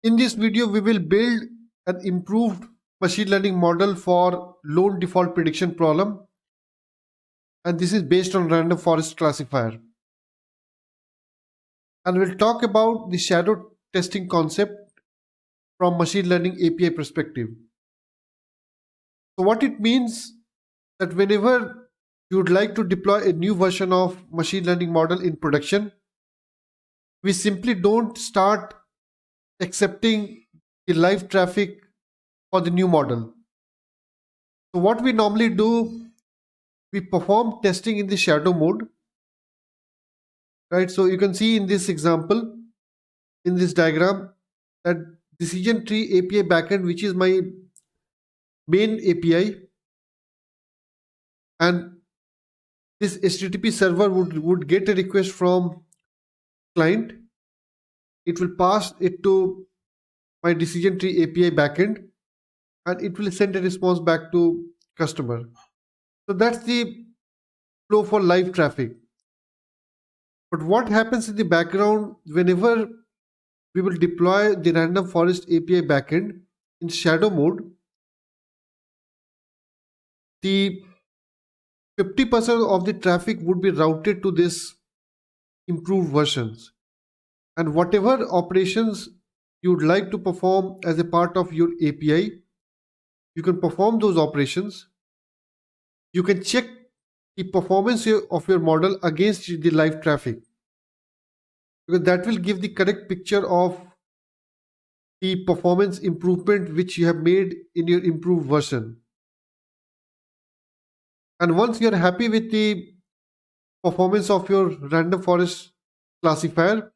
In this video, we will build an improved machine learning model for loan default prediction problem, and this is based on random forest classifier. And we'll talk about the shadow testing concept from machine learning API perspective. So what it means that whenever you would like to deploy a new version of machine learning model in production, we simply don't start accepting the live traffic for the new model. So what we normally do, we perform testing in the shadow mode, right? So you can see in this example, in this diagram, that decision tree API backend, which is my main API, and this HTTP server would get a request from client. It will pass it to my decision tree API backend, and it will send a response back to customer. So that's the flow for live traffic. But what happens in the background whenever we will deploy the random forest API backend in shadow mode, the 50% of the traffic would be routed to this improved versions, and whatever operations you would like to perform as a part of your API, you can perform those operations. You can check the performance of your model against the live traffic, because that will give the correct picture of the performance improvement which you have made in your improved version. And once you are happy with the performance of your random forest classifier,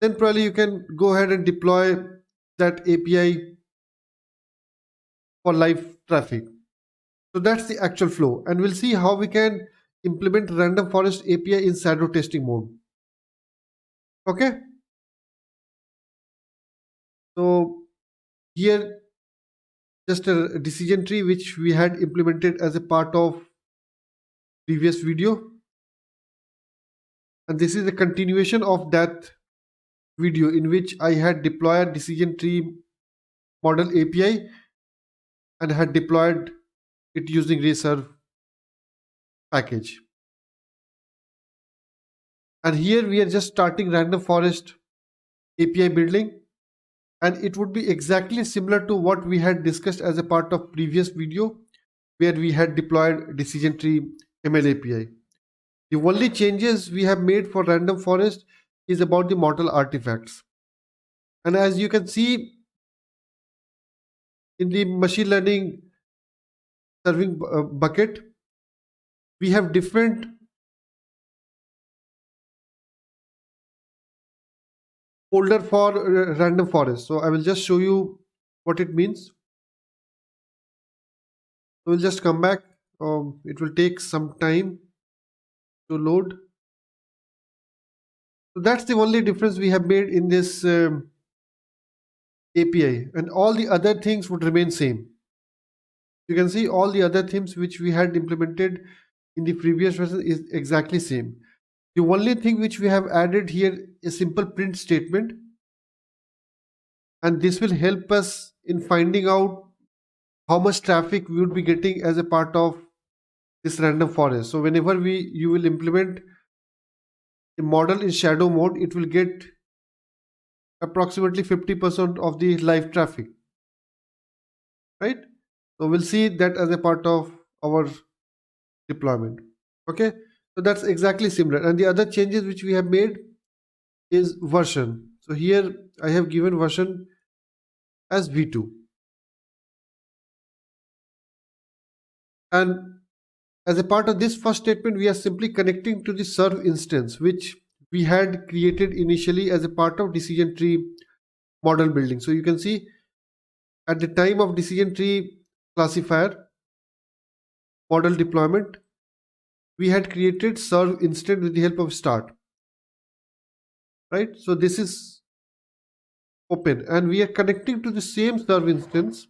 then probably you can go ahead and deploy that API for live traffic. So that's the actual flow, and we'll see how we can implement random forest API in shadow testing mode. Okay, so here just a decision tree which we had implemented as a part of previous video, and this is a continuation of that video in which I had deployed decision tree model API and had deployed it using Reserve package. And here we are just starting random forest API building, and it would be exactly similar to what we had discussed as a part of previous video where we had deployed decision tree ML API. The only changes we have made for random forest is about the model artifacts. And as you can see in the machine learning serving bucket, we have different folder for random forest. So I will just show you what it means. So we'll just come back. It will take some time to load. So that's the only difference we have made in this API, and all the other things would remain same. You can see all the other things which we had implemented in the previous version is exactly same. The only thing which we have added here is simple print statement, and this will help us in finding out how much traffic we would be getting as a part of this random forest. So whenever you will implement the model in shadow mode, it will get approximately 50% of the live traffic, right? So we'll see that as a part of our deployment. Okay, so that's exactly similar. And the other changes which we have made is version. So here I have given version as v2, and as a part of this first statement, we are simply connecting to the serve instance which we had created initially as a part of decision tree model building. So you can see at the time of decision tree classifier model deployment, we had created serve instance with the help of start, right? So this is open, and we are connecting to the same serve instance,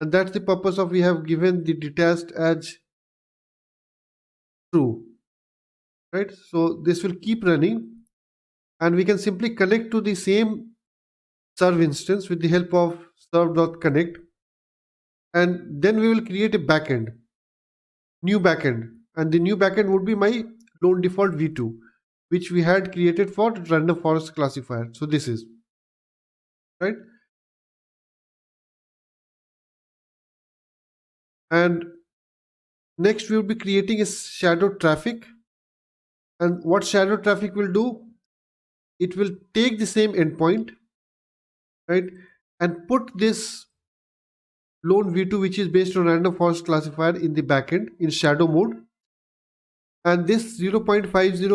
and that's the purpose of we have given the detached as true, right? So this will keep running, and we can simply connect to the same serve instance with the help of serve.connect, and then we will create a backend, new backend, and the new backend would be my loan default v2, which we had created for random forest classifier. So this is right. And next we will be creating a shadow traffic, and what shadow traffic will do, it will take the same endpoint, right, and put this loan v2, which is based on random forest classifier, in the backend in shadow mode, and this 0.50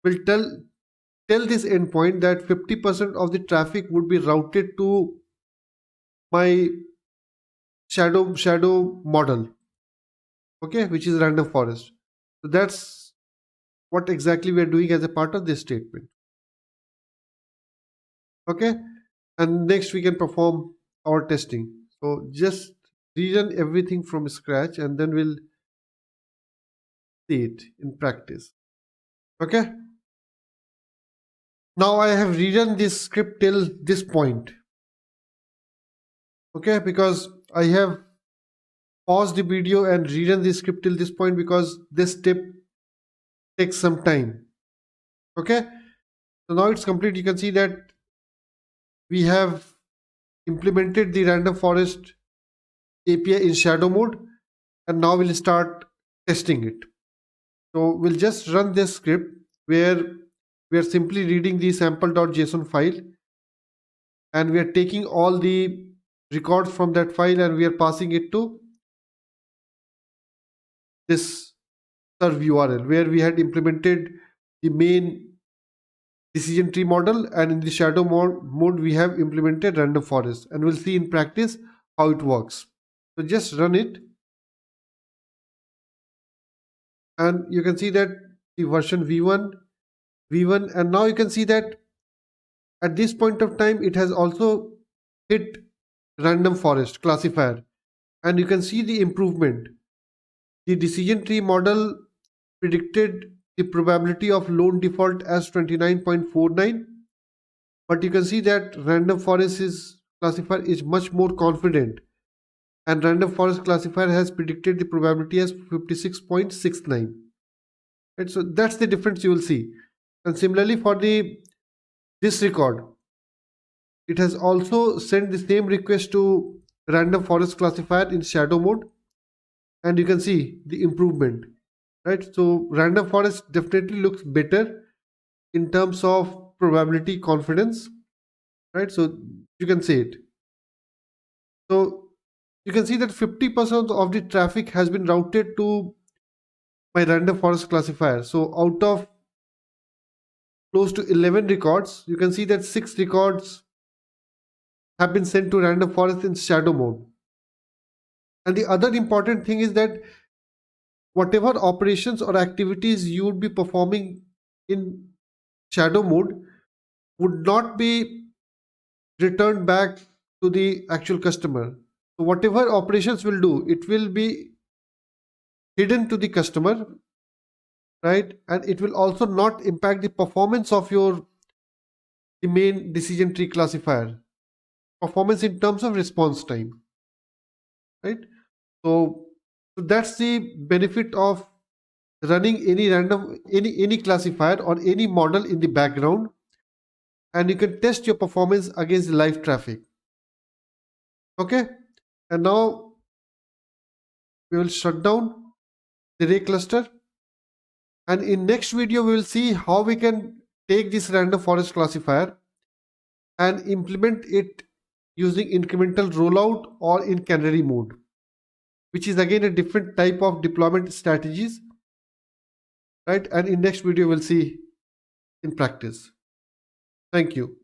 will tell this endpoint that 50% of the traffic would be routed to my shadow model, okay, which is random forest. So that's what exactly we are doing as a part of this statement. Okay, and next we can perform our testing. So just rerun everything from scratch and then we'll see it in practice. Okay, now I have rerun this script till this point, okay, because I have paused the video and rerun the script till this point because this step takes some time. Okay, so now it's complete. You can see that we have implemented the random forest API in shadow mode, and now we'll start testing it. So we'll just run this script where we are simply reading the sample.json file, and we are taking all the records from that file and we are passing it to this serve URL where we had implemented the main decision tree model, and in the shadow mode we have implemented random forest, and we'll see in practice how it works. So just run it, and you can see that the version v1, and now you can see that at this point of time it has also hit random forest classifier, and you can see the improvement. The decision tree model predicted the probability of loan default as 29.49, but you can see that random forest classifier is much more confident, and random forest classifier has predicted the probability as 56.69. Right, so that's the difference you will see. And similarly for this record, it has also sent the same request to random forest classifier in shadow mode, and you can see the improvement, right? So random forest definitely looks better in terms of probability confidence, right? So you can see it. So you can see that 50% of the traffic has been routed to my random forest classifier. So out of close to 11 records, you can see that 6 records have been sent to random forest in shadow mode. And the other important thing is that whatever operations or activities you would be performing in shadow mode would not be returned back to the actual customer. So whatever operations will do, it will be hidden to the customer, right? And it will also not impact the performance of the main decision tree classifier, performance in terms of response time, right? So that's the benefit of running any classifier or any model in the background, and you can test your performance against live traffic. Okay, and now we will shut down the Ray cluster, and in next video we will see how we can take this random forest classifier and implement it using incremental rollout or in canary mode, which is again a different type of deployment strategies, right? And in next video we'll see in practice. Thank you.